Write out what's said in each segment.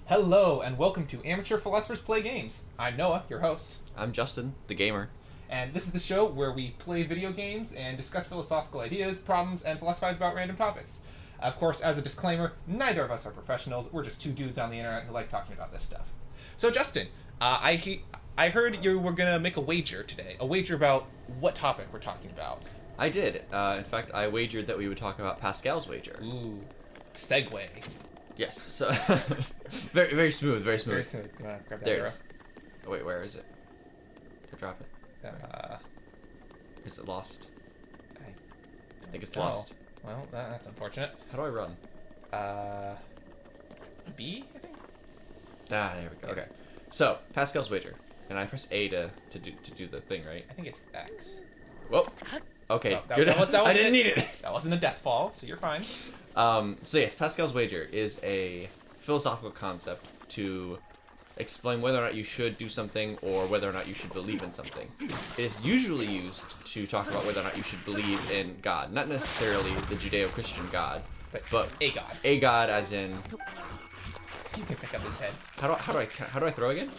Hello, and welcome to Amateur Philosophers Play Games. I'm Noah, your host. I'm Justin, the gamer. And this is the show where we play video games and discuss philosophical ideas, problems, and philosophize about random topics. Of course, as a disclaimer, neither of us are professionals. We're just two dudes on the internet who like talking about this stuff. So, Justin, I heard you were going to make a wager today. A wager about what topic we're talking about. I did. In fact, I wagered that we would talk about Pascal's wager. Ooh, segue. Yes. So very, very smooth. Very smooth. Very smooth. You want to grab that There arrow? it is. Oh wait, where is it? I drop it. Is it lost? I think it's lost. Well, that's unfortunate. How do I run? B, I think. Ah, there we go. Okay. So Pascal's wager, and I press A to do the thing, right? I think it's X. Whoa. Okay. Oh, good. I it. didn't need it. That wasn't a death fall, so you're fine. So yes, Pascal's wager is a philosophical concept to explain whether or not you should do something or whether or not you should believe in something. It is usually used to talk about whether or not you should believe in God, not necessarily the Judeo-Christian God, but a god. A God, as in. You can pick up his head. How do I throw again?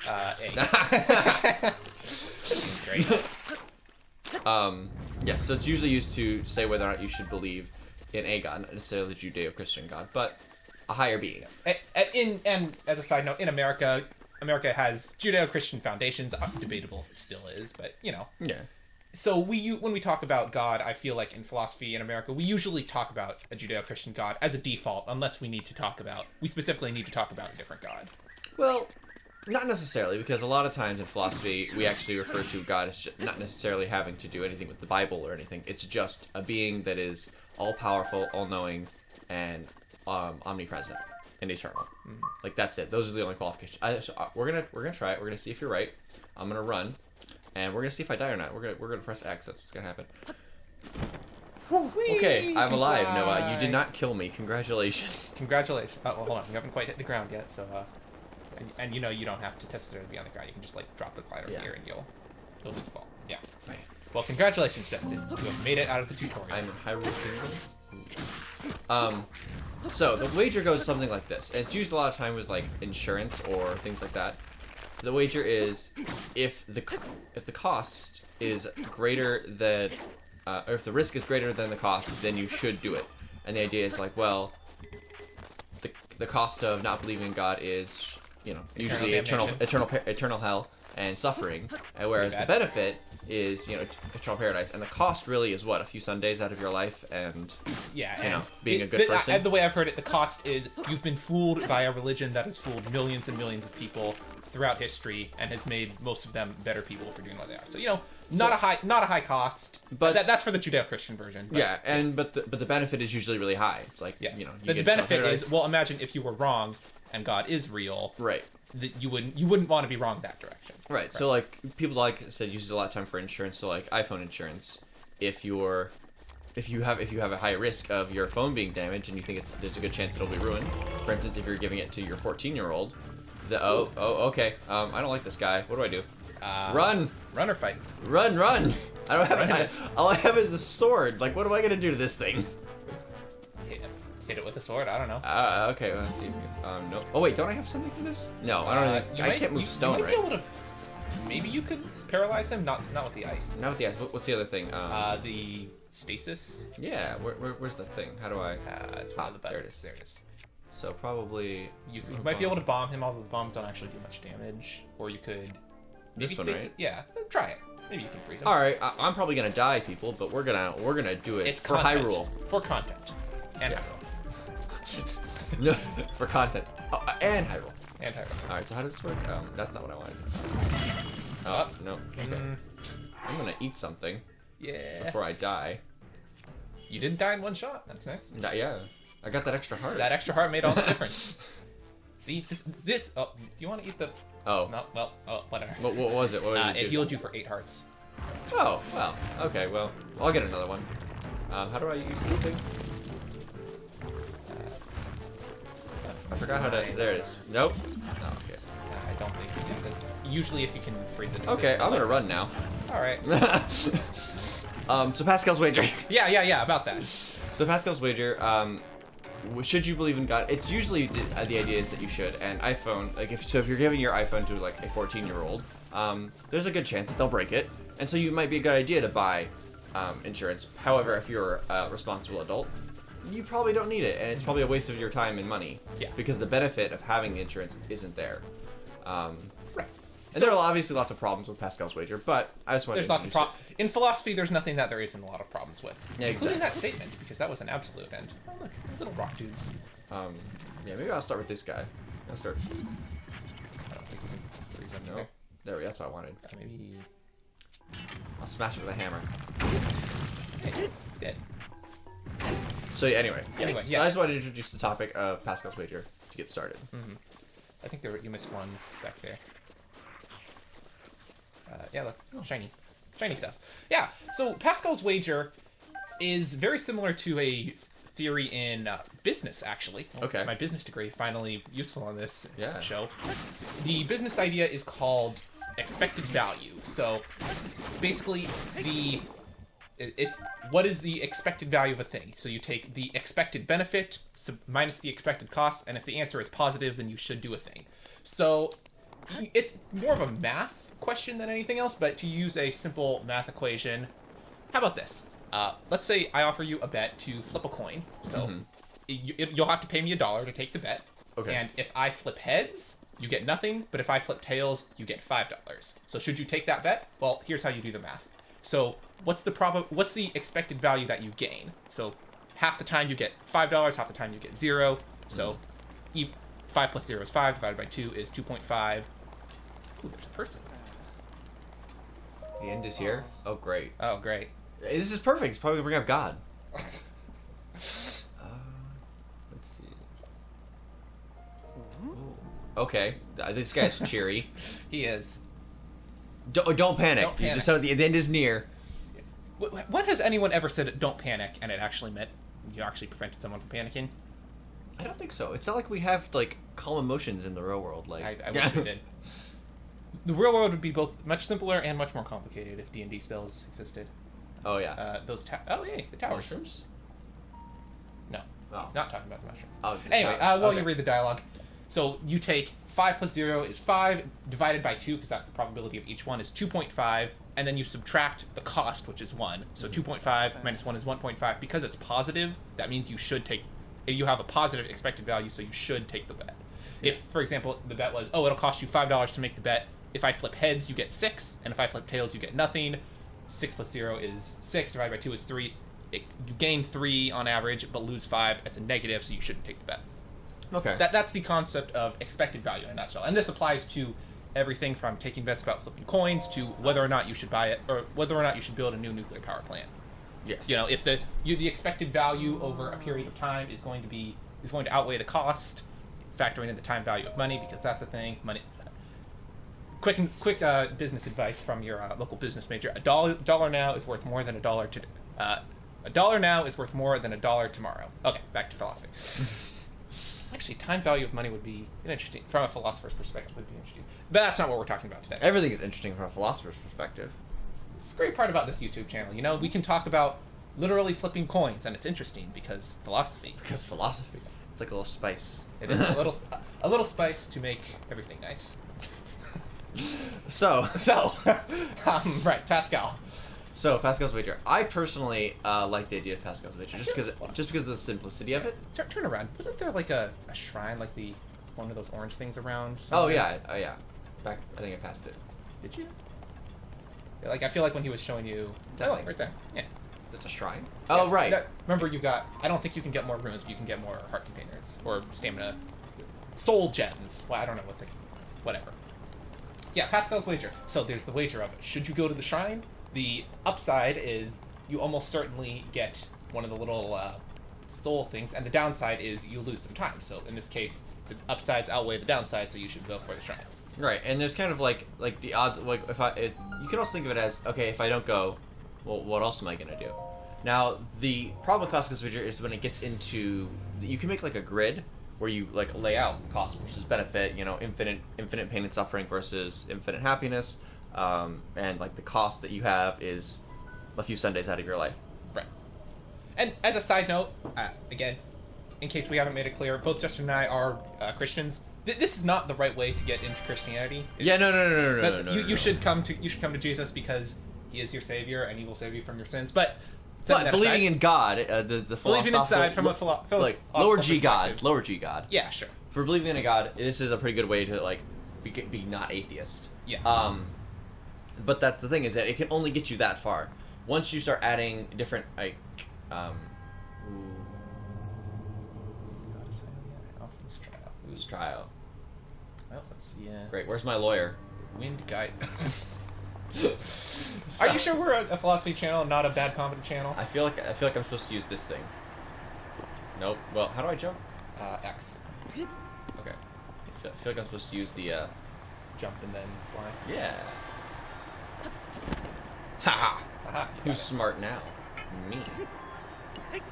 A. Seems great. Yes. So it's usually used to say whether or not you should believe in a God, not necessarily the Judeo-Christian God, but a higher being. And as a side note, in America has Judeo-Christian foundations. Debatable if it still is, but you know. Yeah. So when we talk about God, I feel like in philosophy in America, we usually talk about a Judeo-Christian God as a default, unless we specifically need to talk about a different God. Well, not necessarily, because a lot of times in philosophy, we actually refer to God as not necessarily having to do anything with the Bible or anything. It's just a being that is all-powerful, all-knowing, and omnipresent and eternal. Mm-hmm. Like, that's it. Those are the only qualifications. We're gonna try it. We're gonna see if you're right. I'm gonna run, and we're gonna see if I die or not. We're gonna press X. That's what's gonna happen. Okay, I'm alive, Noah. You did not kill me. Congratulations. Congratulations. Oh, well, hold on. You haven't quite hit the ground yet, so and you know you don't have to necessarily be on the ground. You can just like drop the glider here, and you'll just fall. Yeah. Right. Well, congratulations, Justin. You have made it out of the tutorial. I'm Hyrule Kingdom. So the wager goes something like this. And it's used a lot of time with like insurance or things like that. The wager is if the cost is greater than, or if the risk is greater than the cost, then you should do it. And the idea is like, well, the cost of not believing in God is, you know, usually eternal hell and suffering, and whereas the benefit is, you know, eternal paradise, and the cost really is what, a few Sundays out of your life, and being a good person. The way I've heard it, the cost is you've been fooled by a religion that has fooled millions and millions of people throughout history and has made most of them better people for doing what they are. So, you know, not a high cost, but that's for the Judeo-Christian version. But, but the benefit is usually really high. It's like, you know, the benefit is, well, imagine if you were wrong and God is real, right? That you wouldn't want to be wrong that direction. Right. So like people, like I said, use it a lot of time for insurance. So like iPhone insurance, if you have a high risk of your phone being damaged and you think there's a good chance it'll be ruined. For instance, if you're giving it to your 14-year-old, okay, I don't like this guy. What do I do? Run or fight. Run. I don't have all I have is a sword. Like, what am I gonna do to this thing? Hit it with a sword. I don't know. Okay. Let's see. No. Oh wait, don't I have something for this? No, I don't. I can't move stone, you might right? Be able to, maybe you could paralyze him. Not with the ice. Not with the ice. What's the other thing? The stasis. Yeah. Where's the thing? How do I? It's one of the buttons. There it is. So probably you might be able to bomb him, although the bombs don't actually do much damage. Or you could. This one, right? Yeah. Try it. Maybe you can freeze him. All right. I'm probably gonna die, people, but we're gonna do it. It's for content. Hyrule. For content. And Hyrule. No, for content. Oh, and Hyrule. And Hyrule. Alright, so how does this work? That's not what I wanted. Oh, no. Okay. I'm gonna eat something. Yeah. Before I die. You didn't die in one shot. That's nice. Yeah. I got that extra heart. That extra heart made all the difference. See, this. Oh, do you want to eat the? Oh. No. Well. Oh, whatever. What was it? What did it healed you for 8 hearts. Oh. Well. Okay. Well, I'll get another one. How do I use this thing? I forgot how to. There it is. Nope. Oh, okay. I don't think you use it. Usually, if you can freeze it. Okay, I'm gonna run now. All right. So Pascal's wager. Yeah. About that. So Pascal's wager. should you believe in God? It's usually the idea is that you should. And iPhone, like if you're giving your iPhone to like a 14-year-old, there's a good chance that they'll break it, and so you might be a good idea to buy insurance. However, if you're a responsible adult, you probably don't need it, and it's probably a waste of your time and money. Yeah. Because the benefit of having the insurance isn't there. Right. And there are obviously lots of problems with Pascal's wager, but I just wanted There's to lots of problems. In philosophy, there's nothing that there isn't a lot of problems with. Yeah, Including exactly. that statement, because that was an absolute. And oh, look, little rock dudes. Yeah, maybe I'll start with this guy. I'll start. I don't think we can freeze them. No. There we go. That's what I wanted. Maybe. I'll smash it with a hammer. Hey, he's dead. So anyway, yes. Anyway, So yes. I just wanted to introduce the topic of Pascal's wager to get started. I think you missed one back there. Yeah, look, shiny stuff. Yeah. So Pascal's wager is very similar to a theory in business, actually. Okay. My business degree finally useful on this Yeah. show. The business idea is called expected value. So basically, it's what is the expected value of a thing. So you take the expected benefit minus the expected cost, and if the answer is positive, then you should do a thing. So it's more of a math question than anything else, but to use a simple math equation, how about this? Let's say I offer you a bet to flip a coin. So you'll have to pay me $1 to take the bet. Okay. And if I flip heads, you get nothing, but if I flip tails, you get $5. So should you take that bet? Well, here's how you do the math. So what's the expected value that you gain? So half the time you get $5, half the time you get 0. So 5 plus 0 is 5, divided by 2 is 2.5. Ooh, there's a person. The end is here. Oh, great. Oh, great. This is perfect. It's probably gonna bring up God. Let's see. Ooh. Okay, this guy's cheery. He is. Don't panic. Don't You panic. just said the end is near. When has anyone ever said don't panic and it actually meant you actually prevented someone from panicking? I don't think so. It's not like we have like calm emotions in the real world. Like I wish we did. The real world would be both much simpler and much more complicated if D&D spells existed. Oh yeah. Oh yeah, the towers. Mushrooms? No, Oh. he's not talking about the mushrooms. Oh, Anyway, towers. while Okay. you read the dialogue, so you take 5 plus 0 is 5, divided by 2, because that's the probability of each one, is 2.5, and then you subtract the cost, which is 1. So 2.5 minus 1 is 1.5. Because it's positive, that means you have a positive expected value, so you should take the bet. If, for example, the bet was, it'll cost you $5 to make the bet. If I flip heads, you get 6, and if I flip tails, you get nothing. 6 plus 0 is 6, divided by 2 is 3. You gain 3 on average, but lose 5. It's a negative, so you shouldn't take the bet. Okay. That's the concept of expected value in a nutshell. And this applies to everything from taking bets about flipping coins to whether or not you should buy it, or whether or not you should build a new nuclear power plant. Yes. You know, if the expected value over a period of time is going to outweigh the cost, factoring in the time value of money, because that's a thing. Money. Quick business advice from your local business major: a dollar now is worth more than a dollar today. A dollar now is worth more than a dollar tomorrow. Okay, back to philosophy. Actually, time value of money would be interesting from a philosopher's perspective. Would be interesting, but that's not what we're talking about today. Everything is interesting from a philosopher's perspective. It's the great part about this YouTube channel. You know, we can talk about literally flipping coins, and it's interesting because philosophy. Because philosophy. It's like a little spice. It is a little spice to make everything nice. So, Right, Pascal. So Pascal's wager. I personally like the idea of Pascal's wager just because of the simplicity of it. Turn around. Wasn't there like a shrine, like one of those orange things around? Oh somewhere? yeah. Back, I think I passed it. Did you? Yeah, like I feel like when he was showing you. That Oh, thing. right there. Yeah. That's a shrine. Oh Yeah, right. Remember, you got. I don't think you can get more runes, but you can get more heart containers or stamina, soul gems. Well, I don't know whatever. Yeah, Pascal's wager. So there's the wager of it. Should you go to the shrine? The upside is you almost certainly get one of the little soul things, and the downside is you lose some time. So in this case, the upsides outweigh the downside, so you should go for the shrine. Right, and there's kind of like the odds. Like you can also think of it as, okay, if I don't go, well, what else am I gonna do? Now the problem with Pascal's wager is when it gets into, you can make like a grid where you like lay out cost versus benefit. You know, infinite pain and suffering versus infinite happiness. And like the cost that you have is a few Sundays out of your life. Right. And as a side note, again, in case we haven't made it clear, both Justin and I are Christians. This is not the right way to get into Christianity. Yeah, no. You should come to Jesus because he is your savior and he will save you from your sins. But believing in God, the believing inside from a like lower G God. Yeah, sure. For believing in a God, this is a pretty good way to like be not atheist. Yeah. But that's the thing, is that it can only get you that far. Once you start adding different like Whose trial? Well, let's see. Great. Where's my lawyer? Wind guide. Are you sure we're a philosophy channel, not a bad comedy channel? I feel like I'm supposed to use this thing. Nope. Well, how do I jump? X. Okay. I feel like I'm supposed to use the jump and then fly. Yeah. Ha! Aha. Who's smart now? Me.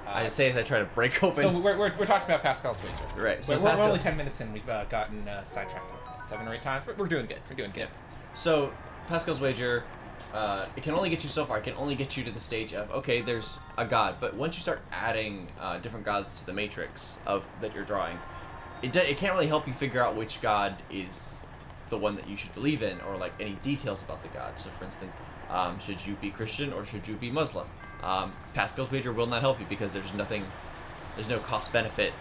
I say as I try to break open. So we're talking about Pascal's wager. Right. So we're only 10 minutes in. We've gotten sidetracked 7 or 8 times. We're doing good. We're doing good. So Pascal's wager, it can only get you so far. It can only get you to the stage of, okay, there's a god, but once you start adding different gods to the matrix that you're drawing, it can't really help you figure out which god is the one that you should believe in, or like any details about the god. So for instance, should you be Christian or should you be Muslim? Pascal's wager will not help you because there's no cost benefit.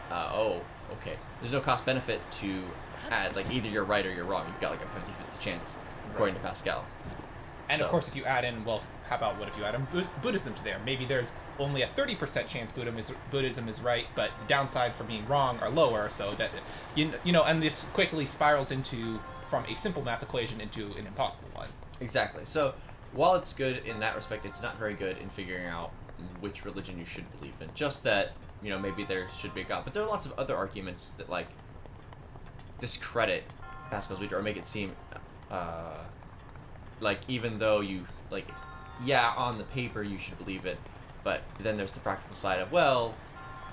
There's no cost benefit to add, like either you're right or you're wrong. You've got like a 50-50 chance, according to Pascal. And of course, if you add in, well, how about what if you add in Buddhism to there? Maybe there's only a 30% chance Buddhism is right, but the downsides for being wrong are lower. So that and this quickly spirals from a simple math equation into an impossible one. Exactly. So while it's good in that respect, it's not very good in figuring out which religion you should believe in. Just that, maybe there should be a god. But there are lots of other arguments that, like, discredit Pascal's wager or make it seem, like, even though you, like, yeah, on the paper you should believe it, but then there's the practical side of, well,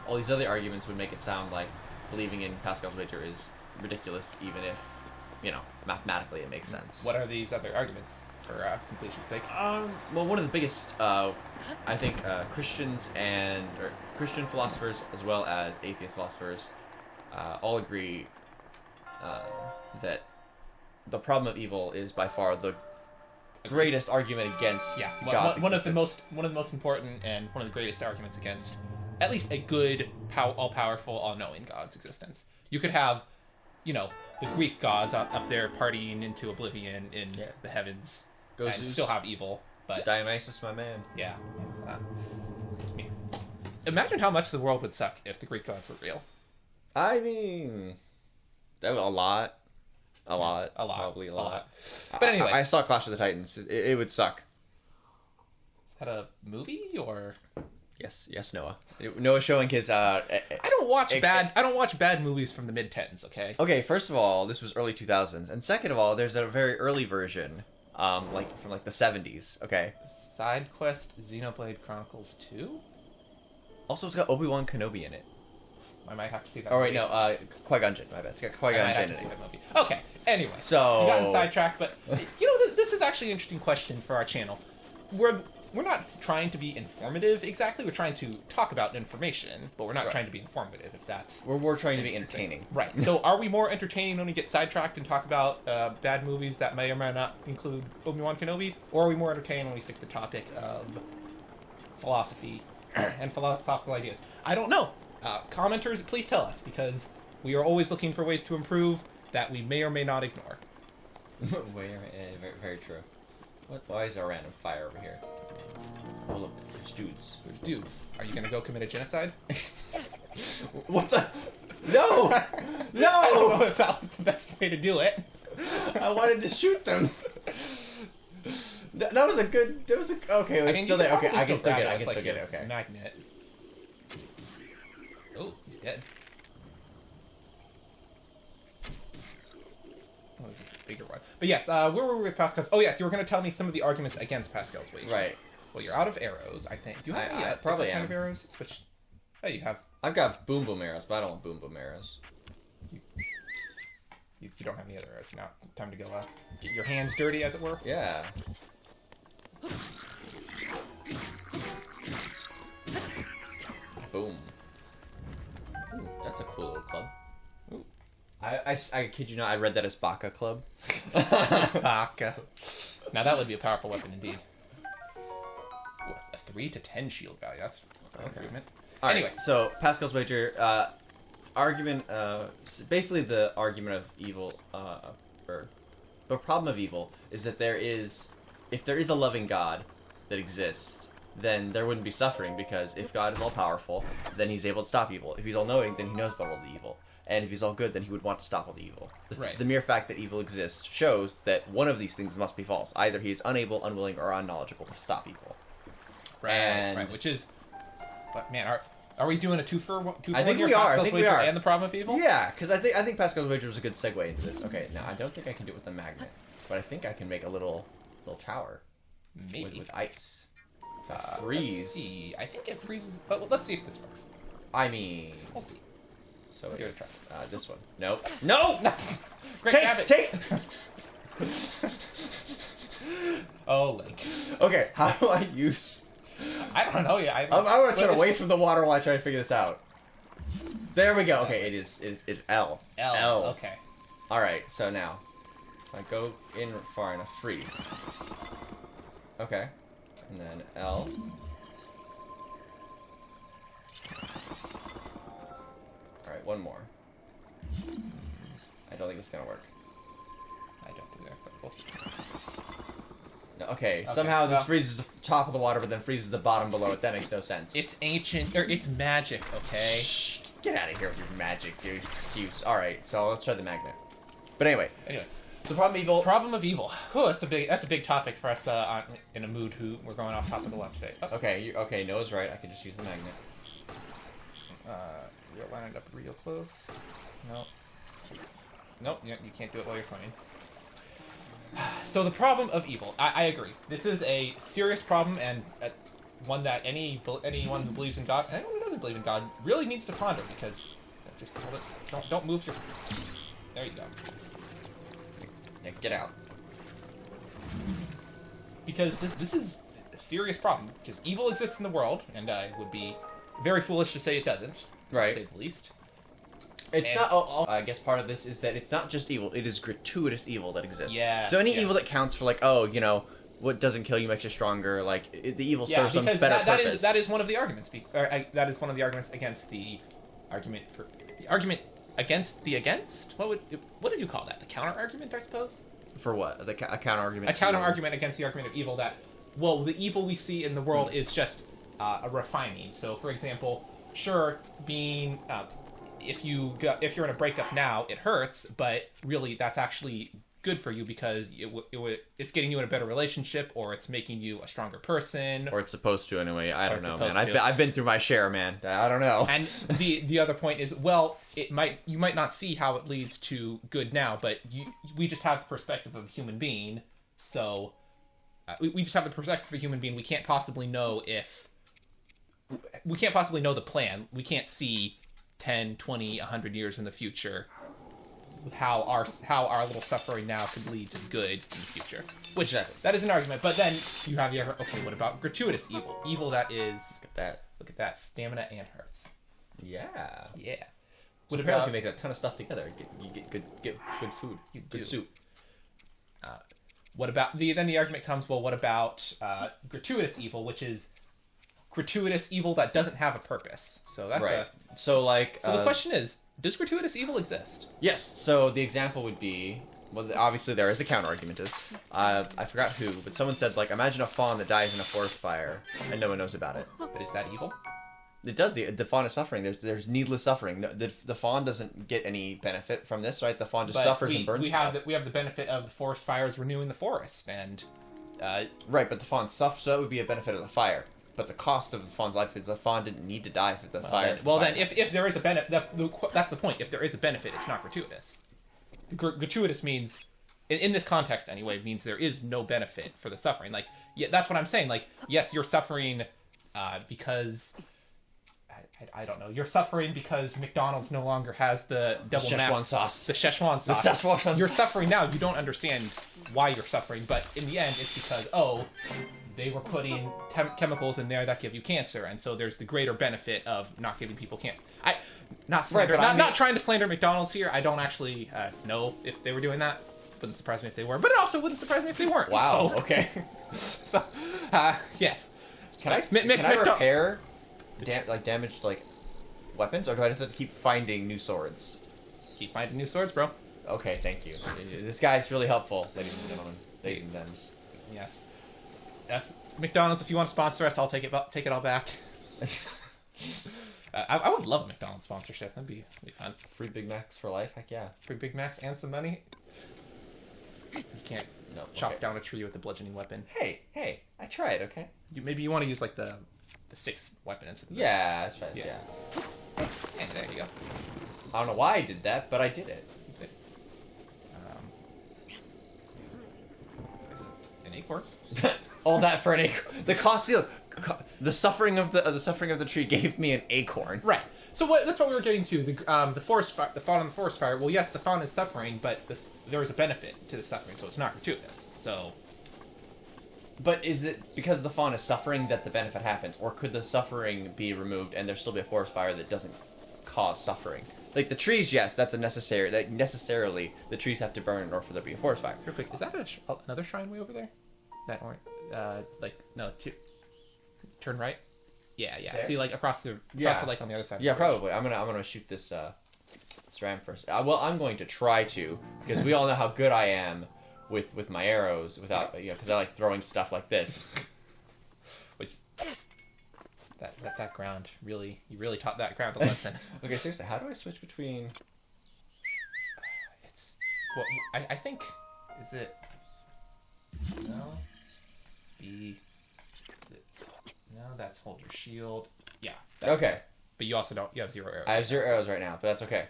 all these other arguments would make it sound like believing in Pascal's wager is ridiculous, even if, mathematically it makes sense. What are these other arguments, for completion's sake? Well, one of the biggest, I think, Christian philosophers as well as atheist philosophers all agree that the problem of evil is by far the greatest argument against God's one existence. One of the most important and one of the greatest arguments against at least a good, all-powerful, all-knowing God's existence. You could have, the Greek gods up there partying into oblivion in the heavens, and Zeus. still have evil. But Dionysus, my man. Yeah. Imagine how much the world would suck if the Greek gods were real. I mean, that was a lot. Probably a lot. But anyway, I saw Clash of the Titans. It would suck. Is that a movie or? Yes, Noah. Noah's showing his. I don't watch bad movies from the mid-10s. Okay, first of all, this was early 2000s, and second of all, there's a very early version, from the 70s. Okay. Side Quest Xenoblade Chronicles 2. Also, it's got Obi-Wan Kenobi in it. I might have to see that. Oh wait, no, Qui-Gon Jinn. My bad. It's got Qui-Gon Jinn in it. Movie. Okay. Anyway, so we gotten sidetracked, but this is actually an interesting question for our channel. We're not trying to be informative exactly. We're trying to talk about information, but we're not trying to be informative. If that's we're more trying to be entertaining. Right. So, are we more entertaining when we get sidetracked and talk about bad movies that may or may not include Obi-Wan Kenobi, or are we more entertaining when we stick to the topic of philosophy and philosophical ideas? I don't know. Commenters, please tell us, because we are always looking for ways to improve that we may or may not ignore. Very, very true. Why is there a random fire over here? Oh look, there's dudes. There's dudes. Are you gonna go commit a genocide? What the? No! No! I don't know if that was the best way to do it. I wanted to shoot them. That was a good. That was a. Okay, it's still there. Okay, I can still get it. I can still get it. Okay. Magnet. Oh, he's dead. Oh, there's a bigger one. But yes, where were we with Pascal's? Oh yes, you were going to tell me some of the arguments against Pascal's wager. Right. Well, you're out of arrows, I think. Do you have any probably kind of arrows? Switch. Oh, you have. I've got boom boom arrows, but I don't want boom boom arrows. You don't have any other arrows now. Time to go get your hands dirty, as it were. Yeah. Boom. I kid you not, I read that as Baka Club. Baka. Now that would be a powerful weapon indeed. Ooh, a 3 to 10 shield value. That's an improvement. All right, Anyway, so Pascal's wager, argument, basically the argument of evil, or the problem of evil is that if there is a loving God that exists, then there wouldn't be suffering, because if God is all powerful, then he's able to stop evil. If he's all knowing, then he knows about all the evil. And if he's all good, then he would want to stop all the evil. The mere fact that evil exists shows that one of these things must be false. Either he is unable, unwilling, or unknowledgeable to stop evil. Right. Which is, but man, are we doing a two for one? I think we are. I think we are. And the problem of evil. Yeah, because I think Pascal's wager was a good segue into this. Okay, now I don't think I can do it with a magnet, but I think I can make a little tower. Maybe with ice. Freeze. Let's see. I think it freezes. But well, let's see if this works. I mean, we'll see. So give it a try. This one. Nope. No. Great habit. Take. Oh, Link. Okay, how do I use? I don't know. Yeah, I want to turn away from the water while I try to figure this out. There we go. Okay, it is L. L. Okay. All right. So now, if I go in far enough, freeze. Okay, and then L. Alright, one more. I don't think it's gonna work. I don't either, but we'll see. No, okay, somehow this freezes the top of the water, but then freezes the bottom below it. That makes no sense. It's ancient, or it's magic, okay? Shh, get out of here with your magic, your excuse. Alright, so let's try the magnet. But anyway. So problem evil. Problem of evil. Oh, that's a big topic for us in a mood who we're going off topic a lot today. Oh. Okay, Noah's right. I can just use the magnet. You're lined up real close. Nope, you can't do it while you're swimming. So the problem of evil. I agree. This is a serious problem, and one that anyone who believes in God, anyone who doesn't believe in God, really needs to ponder, because just hold it. Don't move your. There you go. Now get out. Because this is a serious problem. Because evil exists in the world, and it would be very foolish to say it doesn't. Right. To say the least. It's not. I guess part of this is that it's not just evil; it is gratuitous evil that exists. Yeah. So any evil that counts for, like, what doesn't kill you makes you stronger. Like the evil serves some better purpose. That is one of the arguments. That is one of the arguments against the argument for the argument against the against. What did you call that? The counter argument, I suppose. For what? A counter argument. A counter argument against the argument of evil that, well, the evil we see in the world is just a refining. So, for example, sure, being if you're in a breakup now, it hurts, but really that's actually good for you because it's getting you in a better relationship, or it's making you a stronger person, or it's supposed to anyway. I don't know, man. I've been through my share, man. I don't know. And the other point is, well, you might not see how it leads to good now, but we just have the perspective of a human being, so we just have the perspective of a human being. We can't possibly know the plan. We can't see 10, 20, 100 years in the future how our little suffering now could lead to good in the future. Which that is an argument. But then you have what about gratuitous evil? Evil that is look at that stamina and hurts. Yeah. What apparently if you make a ton of stuff together, you get good food. Good soup. What about then the argument comes, well, what about gratuitous evil, which is gratuitous evil that doesn't have a purpose. So that's right. So the question is, does gratuitous evil exist? Yes. So the example would be, well, obviously there is a counter argument. I forgot who, but someone said, like, imagine a fawn that dies in a forest fire and no one knows about it. But is that evil? It does. The fawn is suffering. There's needless suffering. The fawn doesn't get any benefit from this, right? The fawn just suffers and burns. We have the benefit of the forest fires renewing the forest, and right. But the fawn suffers, so that would be a benefit of the fire. But the cost of the fawn's life is the fawn didn't need to die for the fire. Then if there is a benefit, that's the point. If there is a benefit, it's not gratuitous. Gratuitous means, in this context anyway, means there is no benefit for the suffering. Like, yeah, that's what I'm saying. Like, yes, you're suffering because I don't know. You're suffering because McDonald's no longer has the double Szechuan sauce. The Szechuan sauce. The Szechuan sauce. You're suffering now. You don't understand why you're suffering, but in the end, it's because they were putting chemicals in there that give you cancer, and so there's the greater benefit of not giving people cancer. not slander, Right, but not trying to slander McDonald's here. I don't actually know if they were doing that. Wouldn't surprise me if they were, but it also wouldn't surprise me if they weren't. Wow. So. Okay. So, yes. Can I repair damaged weapons, or do I just have to keep finding new swords? Keep finding new swords, bro. Okay, thank you. This guy's really helpful, ladies and gentlemen, ladies and thems. Yes. Yes. McDonald's, if you want to sponsor us, I'll take it all back. I would love a McDonald's sponsorship. That'd be fun. Free Big Macs for life? Heck yeah. Free Big Macs and some money. You can't chop down a tree with a bludgeoning weapon. Hey, I tried, okay? Maybe you want to use like the sixth weapon instead of Yeah, that's right, yeah. And there you go. I don't know why I did that, but I did it. An acorn? All that for an acorn. The suffering of the tree gave me an acorn. Right. So that's what we were getting to. The fawn on the forest fire. Well, yes, the fawn is suffering, but there is a benefit to the suffering, so it's not gratuitous. So. But is it because the fawn is suffering that the benefit happens, or could the suffering be removed and there still be a forest fire that doesn't cause suffering? Like the trees, yes, that's a necessary. That necessarily the trees have to burn in order for there to be a forest fire. Real quick, is that another shrine way over there? That orange, turn right. Yeah. There? See, across the lake on the other side. Yeah, probably. I'm gonna shoot this ram first. Well, I'm going to try to, because we all know how good I am with my arrows without because I like throwing stuff like this. Which that ground you really taught that ground a lesson. Okay, seriously, how do I switch between? It's I think is it no B. No, that's hold your shield. Yeah. Okay. But you also you have 0 arrows. I have 0 arrows right now, but that's okay.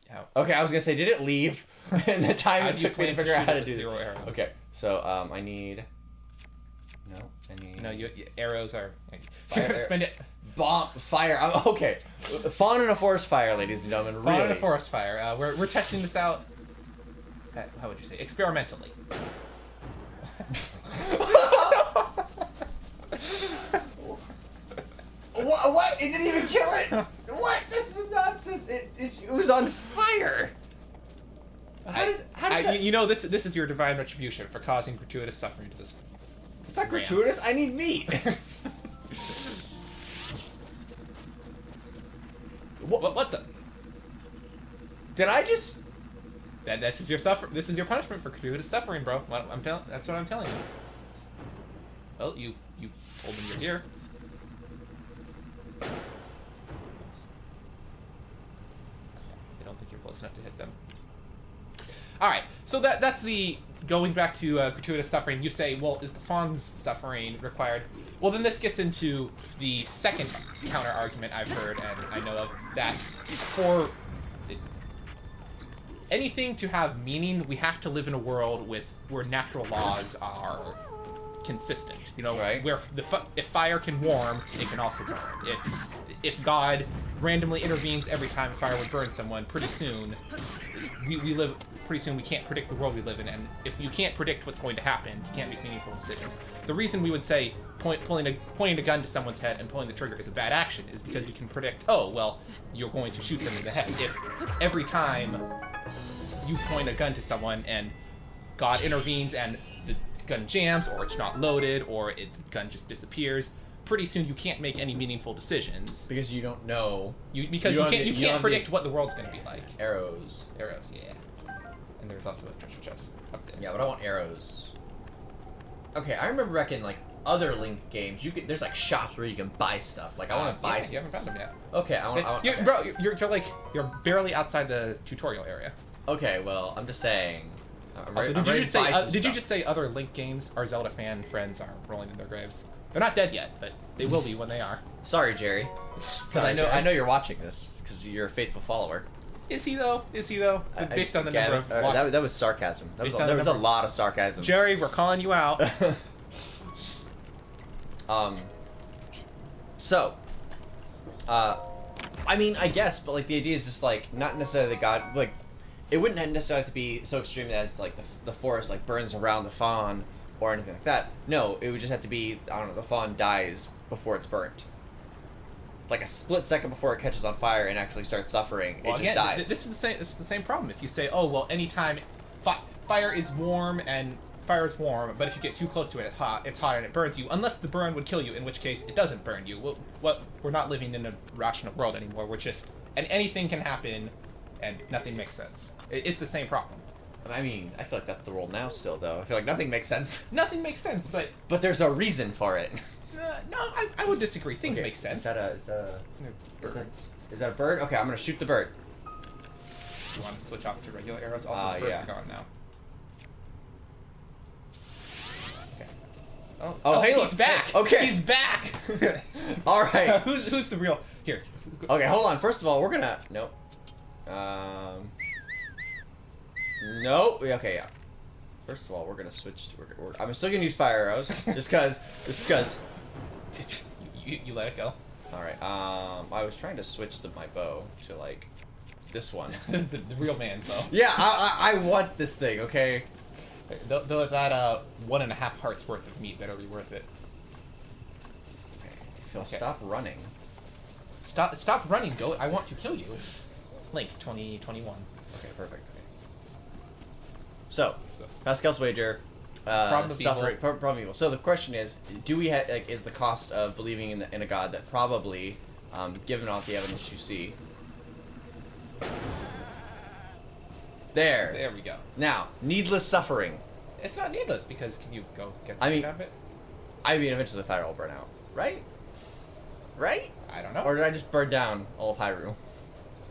How? Okay, I was gonna say, did it leave? And the time it took me to figure out how to do 0 arrows. Okay, so I need. No, your arrows are. Fire, You're gonna spend it. Bomb fire. Okay, fawn in a forest fire, ladies and gentlemen. Really. Fawn in a forest fire. We're testing this out. How would you say? Experimentally. What? It didn't even kill it. What? This is nonsense. It was on fire. How does that... You know, this is your divine retribution for causing gratuitous suffering to this. It's not gratuitous. I need meat. What the? Did I just? This is your This is your punishment for gratuitous suffering, bro. That's what I'm telling you. Well, you told them you're here. I don't think you're close enough to hit them. All right, so that's the going back to gratuitous suffering. You say, well, is the fawn's suffering required? Well, then this gets into the second counter argument I've heard, and I know of, that for anything to have meaning, we have to live in a world where natural laws are consistent. You know, right. Where if fire can warm, it can also burn. If God randomly intervenes every time a fire would burn someone, pretty soon we can't predict the world we live in, and if you can't predict what's going to happen, you can't make meaningful decisions. The reason we would say pointing a gun to someone's head and pulling the trigger is a bad action is because you can predict, oh, well, you're going to shoot them in the head. If every time you point a gun to someone and God intervenes and the gun jams, or it's not loaded, or the gun just disappears, pretty soon you can't make any meaningful decisions. Because you don't know. You can't predict what the world's going to be like. Arrows, yeah. And there's also a treasure chest up there. Yeah, but I want arrows. Okay, I remember back in other Link games, there's shops where you can buy stuff. I want to buy stuff. You haven't found them yet. Okay, I want. Okay. Bro, you're barely outside the tutorial area. Okay, well, I'm just saying. Did you just say other Link games our Zelda fan friends are rolling in their graves? They're not dead yet, but they will be when they are. Sorry, Jerry. Sorry, I know you're watching this because you're a faithful follower. Is he though? Based on the number of that was sarcasm. There was a lot of sarcasm. Jerry, we're calling you out. So, I mean, I guess, but the idea is just not necessarily the God, it wouldn't necessarily have to be so extreme as the forest burns around the fawn or anything like that. No, it would just have to be, I don't know, the fawn dies before it's burnt. like a split second before it catches on fire and actually starts suffering, Well, it again, just dies. this is the same problem. If you say, oh well, anytime fire is warm, but if you get too close to it, it's hot and it burns you. Unless the burn would kill you, in which case it doesn't burn you. We're not living in a rational world anymore. And anything can happen, and nothing makes sense. It's the same problem. I mean, I feel like that's the world now still, though. I feel like nothing makes sense. Nothing makes sense, but there's a reason for it. no, I would disagree. Things make sense. Is that a bird? Okay, I'm gonna shoot the bird. You want to switch off to regular arrows? Also, the birds are gone now. Okay. Oh, hey, he's back. Okay, he's back. All right. Who's the real? Here. Okay, hold on. First of all, we're gonna nope. Nope. Okay, yeah. First of all, we're gonna switch to. I'm still gonna use fire arrows, just cause. You let it go. All right. I was trying to switch my bow to like this one. the real man's bow. Yeah, I want this thing. Okay. That 1.5 hearts worth of meat better be worth it. Okay. Phil, stop running. Stop running. Go. I want to kill you. Link 2021. Okay, perfect. So, Pascal's wager. Problem of evil. Problem of evil. So the question is, do we is the cost of believing in a god that probably, given all the evidence you see. There we go. Now, needless suffering. It's not needless because can you go get something out of it? I mean, eventually the fire will burn out, right? Right? I don't know. Or did I just burn down all of Hyrule?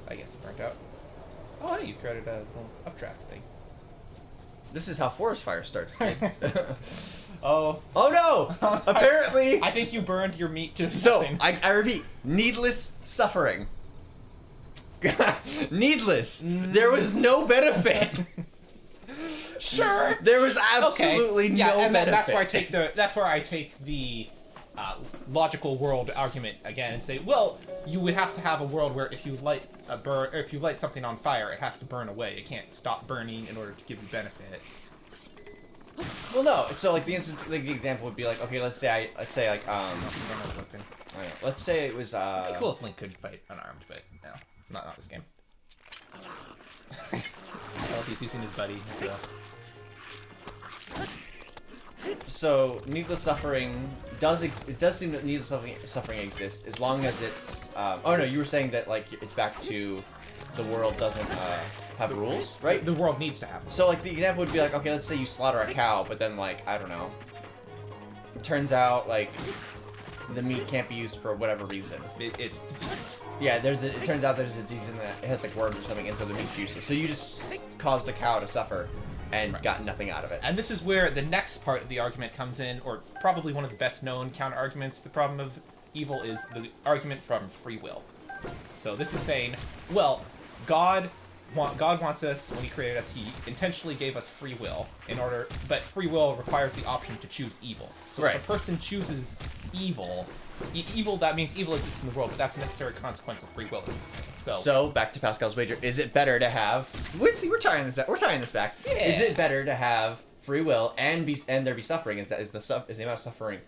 I guess it burnt out. Oh, hey, you created a little updraft thing. This is how forest fire starts. Oh no! Apparently, I think you burned your meat to so something. I repeat, needless suffering. Needless. There was no benefit. Sure. There was absolutely no and benefit. That's where I take the logical world argument again and say, well, you would have to have a world where if you light something on fire, it has to burn away. It can't stop burning in order to give you benefit. Well, no. So, like the example would be like, okay, let's say let's say it was. It'd be cool if Link could fight unarmed, but no, not this game. Well, he's using his buddy, so. So, needless suffering it does seem that needless suffering exists as long as it's. Oh no, you were saying that like it's back to the world doesn't have rules, right? The world needs to have rules. So like the example would be like, okay, let's say you slaughter a cow, but then like I don't know, it turns out like the meat can't be used for whatever reason. It's diseased. Yeah, it turns out there's a disease in that it has like worms or something, and so the meat's useless. So you just caused a cow to suffer and got nothing out of it. And this is where the next part of the argument comes in, or probably one of the best known counter arguments. The problem of evil is the argument from free will. So this is saying, well, God wants us, when he created us, he intentionally gave us free will but free will requires the option to choose evil. So if a person chooses evil, that means evil exists in the world, but that's a necessary consequence of free will existing. So back to Pascal's wager, is it better to have we're tying this back. Yeah. Is it better to have free will and there be suffering? Is the amount of suffering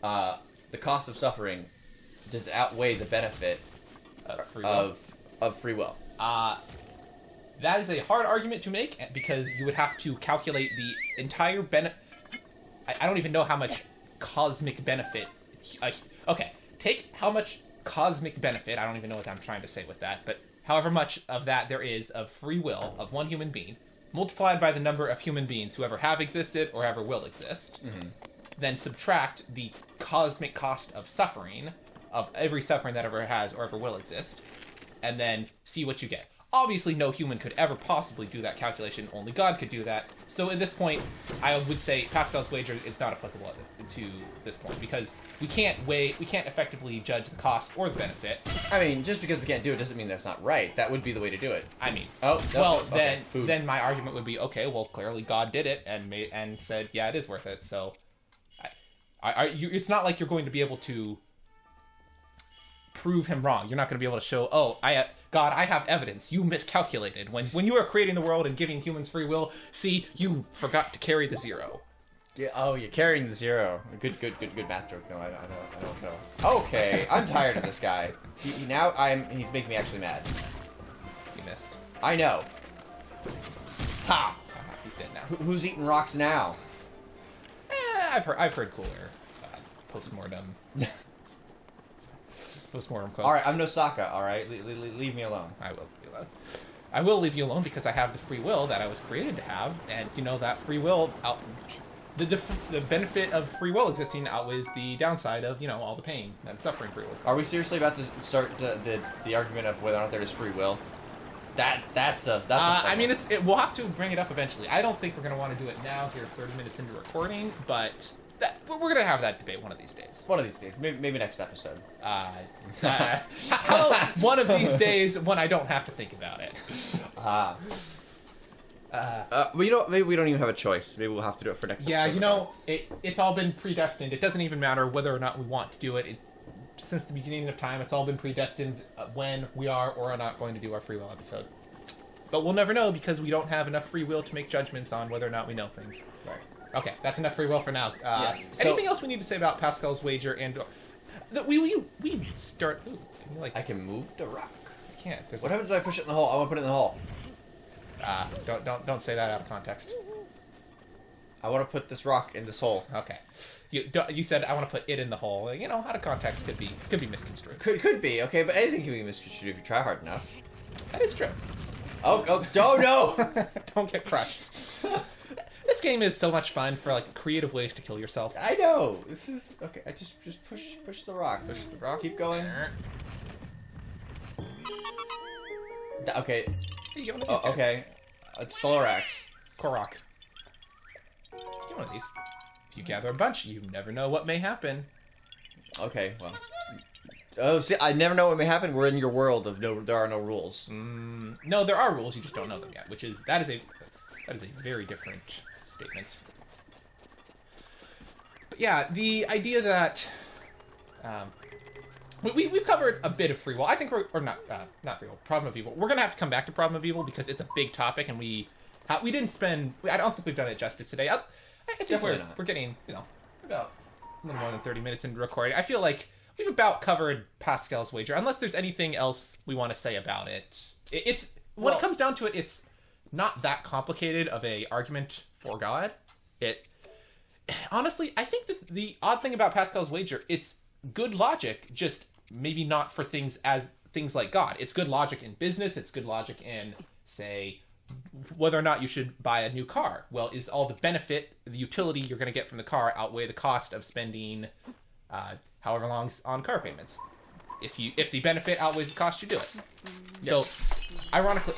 the cost of suffering, does it outweigh the benefit of free will? That is a hard argument to make because you would have to calculate the entire benefit. I don't even know how much cosmic benefit. Okay, take how much cosmic benefit. I don't even know what I'm trying to say with that, but however much of that there is of free will of one human being, multiplied by the number of human beings who ever have existed or ever will exist, then subtract the cosmic cost of suffering, of every suffering that ever has or ever will exist, and then see what you get. Obviously, no human could ever possibly do that calculation. Only God could do that. So at this point, I would say Pascal's wager is not applicable to this point because we can't effectively judge the cost or the benefit. I mean, just because we can't do it doesn't mean that's not right. That would be the way to do it. I mean, okay. Then my argument would be, okay, well, clearly God did it and said, yeah, it is worth it. So, it's not like you're going to be able to prove him wrong. You're not going to be able to show, God, I have evidence. You miscalculated. When you were creating the world and giving humans free will, see, you forgot to carry the zero. Yeah, oh, you're carrying the 0. Good math joke. No, I don't know. Okay, I'm tired of this guy. He's making me actually mad. You missed. I know. Ha! He's dead now. Who's eating rocks now? I've heard cooler postmortem quotes. All right, I'm Nosaka. All right, leave me alone. I will leave you alone. I will leave you alone because I have the free will that I was created to have, and you know that free will the benefit of free will existing outweighs the downside of all the pain and suffering free will. Are we seriously about to start the argument of whether or not there is free will? That's a I mean, we'll have to bring it up eventually. I don't think we're going to want to do it now here 30 minutes into recording, but we're going to have that debate one of these days. One of these days. Maybe next episode. How about one of these days when I don't have to think about it? Maybe we don't even have a choice. Maybe we'll have to do it for next episode. Yeah, it's all been predestined. It doesn't even matter whether or not we want to do it. Since the beginning of time, it's all been predestined when we are or are not going to do our free will episode. But we'll never know because we don't have enough free will to make judgments on whether or not we know things. Right. Okay, that's enough free will for now. Yes. Anything else we need to say about Pascal's wager and we start? Ooh, can you I can move the rock. I can't. What happens if I push it in the hole? I want to put it in the hole. Don't say that out of context. I want to put this rock in this hole. Okay. You said I want to put it in the hole. Out of context could be misconstrued. Could be, okay, but anything can be misconstrued if you try hard enough. That is true. Oh no! Don't get crushed. This game is so much fun for creative ways to kill yourself. I know. This is okay. I just push the rock. Push the rock. Keep going. Okay. Okay. It's Solarex. Korok. Get one of these. If you gather a bunch, you never know what may happen. Okay, well. Oh, see, I never know what may happen. We're in your world of there are no rules. No, there are rules. You just don't know them yet. That is a very different statement. But yeah, the idea that we've covered a bit of free will. I think not free will. Problem of evil. We're gonna have to come back to problem of evil because it's a big topic, and we didn't spend. I don't think we've done it justice today. I think we're getting about a little more than 30 minutes into recording. I feel like we've about covered Pascal's wager, unless there's anything else we want to say about it. When it comes down to it, it's not that complicated of a argument for God. Honestly, I think that the odd thing about Pascal's wager, it's good logic, just maybe not for things like God. It's good logic in business. It's good logic in, say, whether or not you should buy a new car. Well, is all the benefit, the utility you're going to get from the car outweigh the cost of spending however long on car payments? If the benefit outweighs the cost, you do it. Yes. So, ironically,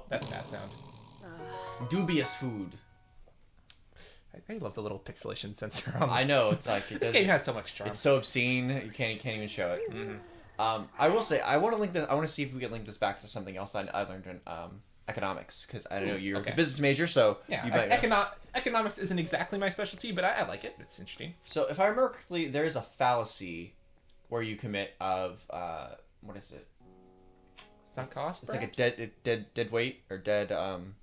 that's a bad sound. Dubious food. I love the little pixelation sensor on. I know, it's like this game has so much charm. It's so obscene you can't even show it. Mm-hmm. I will say I want to link this. I want to see if we can link this back to something else that I learned in economics, because I know you're a business major, so yeah, you might economics isn't exactly my specialty, but I like it. It's interesting. So if I remember correctly, there is a fallacy where you commit of what is it? Sunk cost. It's like a dead weight or dead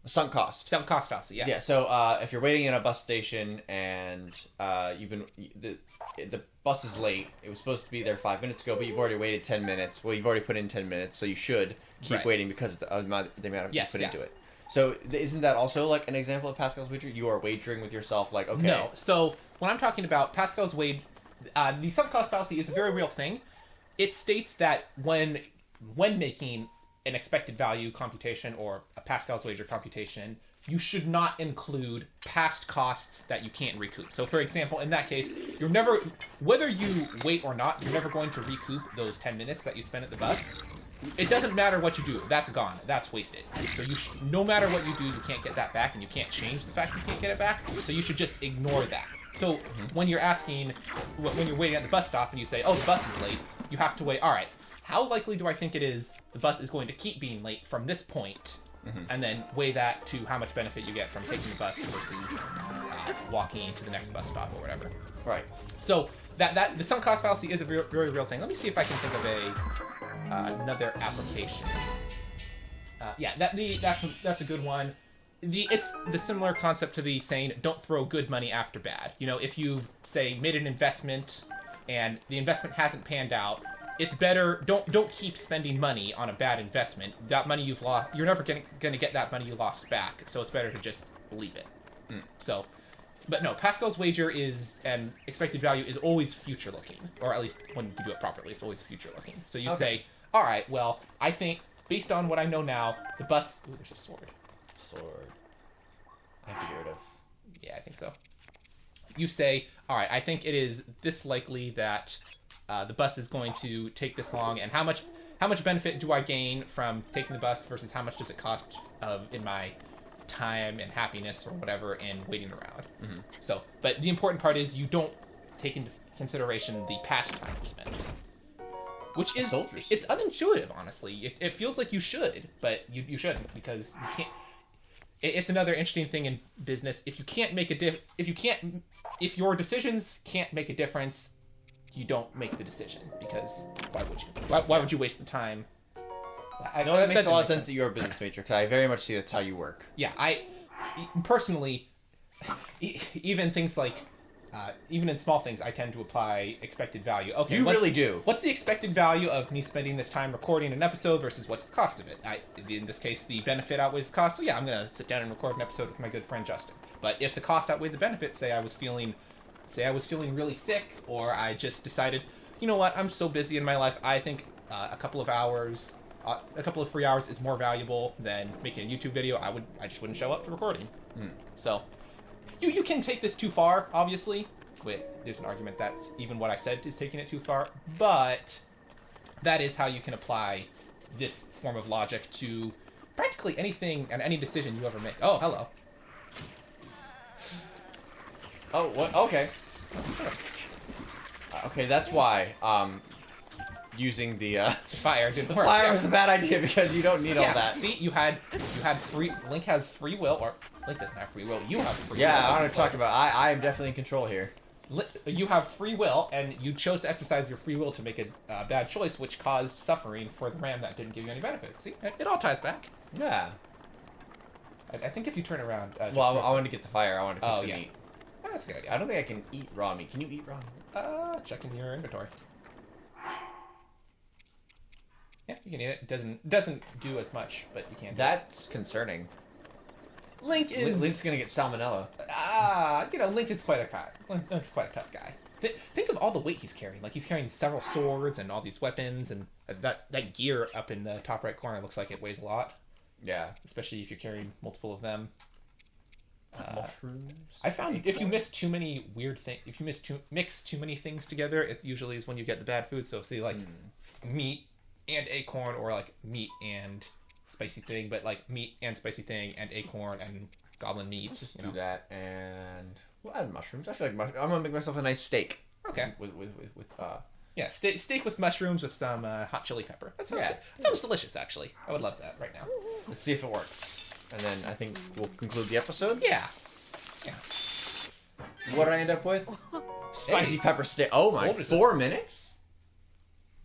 sunk cost. Sunk cost fallacy. Yes. Yeah. So if you're waiting at a bus station and the bus is late, it was supposed to be there 5 minutes ago, but you've already waited 10 minutes. Well, you've already put in 10 minutes, so you should keep waiting because of the amount of you put into it. So isn't that also like an example of Pascal's wager? You are wagering with yourself, like, okay. No. So when I'm talking about Pascal's wager, the sunk cost fallacy is a very real thing. It states that when making an expected value computation or a Pascal's wager computation, you should not include past costs that you can't recoup. So, for example, in that case, you're never, whether you wait or not, you're never going to recoup those 10 minutes that you spent at the bus. It doesn't matter what you do. That's gone. That's wasted. So no matter what you do, you can't get that back, and you can't change the fact you can't get it back. So you should just ignore that. So when you're waiting at the bus stop and you say, oh, the bus is late, you have to wait, all right, how likely do I think it is the bus is going to keep being late from this point? And then weigh that to how much benefit you get from taking the bus versus walking to the next bus stop or whatever. Right. So that the sunk cost fallacy is a very real thing. Let me see if I can think of another application. Yeah, that's a good one. It's the similar concept to the saying, don't throw good money after bad. You know, if you've, say, made an investment and the investment hasn't panned out, it's better, don't keep spending money on a bad investment. That money you've lost, you're never going to get that money you lost back, so it's better to just leave it. So, but no, Pascal's wager is, and expected value is always future-looking, or at least when you do it properly, it's always future-looking. So you say, all right, well, I think, based on what I know now, the bus... Ooh, there's a sword. I have to get rid of. Yeah, I think so. You say, all right, I think it is this likely that the bus is going to take this long, and how much benefit do I gain from taking the bus versus how much does it cost in my time and happiness or whatever in waiting around. So, but the important part is you don't take into consideration the past time you spent. Which is, it's unintuitive, honestly. It feels like you should, but you shouldn't, because you can't. It's another interesting thing in business. If you can't make if your decisions can't make a difference, you don't make the decision, because why would you? Why would you waste the time? No, that makes a lot of sense that you're a business major, because I very much see that's how you work. Yeah, I personally, even things like, even in small things, I tend to apply expected value. Okay, you really do. What's the expected value of me spending this time recording an episode versus what's the cost of it? In this case, the benefit outweighs the cost, so yeah, I'm going to sit down and record an episode with my good friend Justin. But if the cost outweighed the benefit, say I was feeling really sick, or I just decided, you know what, I'm so busy in my life, I think a couple of free hours is more valuable than making a YouTube video, I just wouldn't show up to recording. So, you can take this too far, obviously. There's an argument that's even what I said is taking it too far, but that is how you can apply this form of logic to practically anything and any decision you ever make. Oh, hello. Oh, what? Okay. Okay, that's why using the fire didn't work. Fire was a bad idea because you don't need all that. See, you had Link has free will, or Link doesn't have free will. You have free will. Yeah, I want to talk about. I am definitely in control here. You have free will, and you chose to exercise your free will to make a bad choice, which caused suffering for the ram that didn't give you any benefits. See, it all ties back. Yeah. I think if you turn around. I want to get the fire. I want to cook the meat. Oh, that's a good idea. I don't think I can eat raw meat. Can you eat raw meat? Checking your inventory. Yeah, you can eat it. It doesn't do as much, but you can. That's concerning. Link's gonna get salmonella. Link is quite a guy. Link's quite a tough guy. Think of all the weight he's carrying. Like, he's carrying several swords and all these weapons, and that gear up in the top right corner looks like it weighs a lot. Yeah. Especially if you're carrying multiple of them. Mushrooms. I found if you miss too many weird things, if you mix too many things together, it usually is when you get the bad food. So, see, like, meat and acorn, or like meat and spicy thing, but like meat and spicy thing and acorn and goblin meat. Let's just do that, and we'll add mushrooms. I feel like I'm gonna make myself a nice steak. Okay. With steak with mushrooms with some hot chili pepper. That sounds delicious, actually. I would love that right now. Let's see if it works, and then I think we'll conclude the episode. Yeah. What did I end up with? Spicy pepper steak. Oh my! 4 minutes.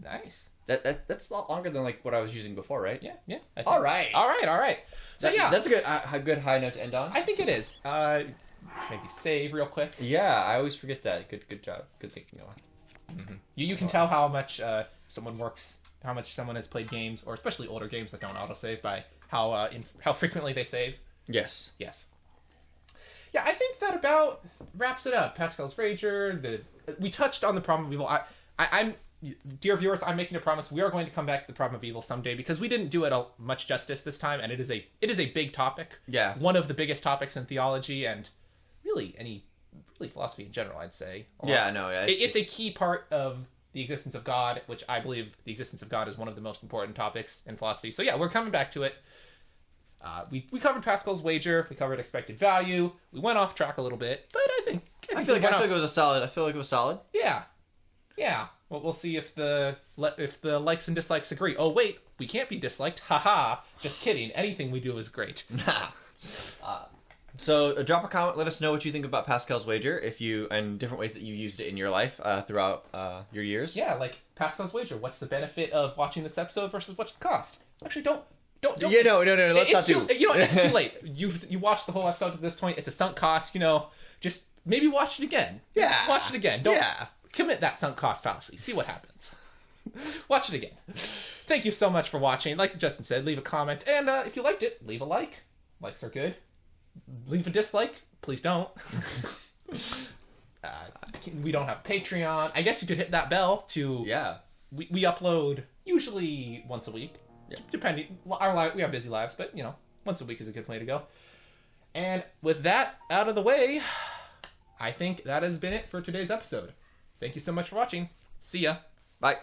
Nice. That's a lot longer than like what I was using before, right? Yeah. All right. So that's a good high note to end on. I think it is. Maybe save real quick. Yeah, I always forget that. Good job. Good thinking on. Mm-hmm. You can tell how much someone works, how much someone has played games, or especially older games that don't autosave, by how frequently they save. Yes. Yeah, I think that about wraps it up. Pascal's Rager. We touched on the problem of evil. I'm. Dear viewers, I'm making a promise. We are going to come back to the problem of evil someday, because we didn't do it much justice this time, and it is a big topic. Yeah. One of the biggest topics in theology, and really philosophy in general, I'd say. It's a key part of the existence of God, which I believe the existence of God is one of the most important topics in philosophy. So yeah, we're coming back to it. We covered Pascal's Wager. We covered expected value. We went off track a little bit, but I feel like it was a solid. Yeah. Well, we'll see if the likes and dislikes agree. Oh wait, we can't be disliked. Haha. Just kidding. Anything we do is great. So drop a comment. Let us know what you think about Pascal's Wager, and different ways that you used it in your life throughout your years. Yeah, like Pascal's Wager. What's the benefit of watching this episode versus what's the cost? Actually, Don't. No. Let's not do. It's too late. You watched the whole episode to this point. It's a sunk cost. Just maybe watch it again. Yeah. Watch it again. Don't commit that sunk cost fallacy. See what happens. Watch it again. Thank you so much for watching. Like Justin said, leave a comment, and if you liked it, leave a like. Likes are good. Leave a dislike. Please don't. We don't have Patreon. I guess you could hit that bell to. Yeah. We upload usually once a week. Yeah. Depending, we have busy lives, but once a week is a good way to go. And with that out of the way, I think that has been it for today's episode. Thank you so much for watching. See ya. Bye.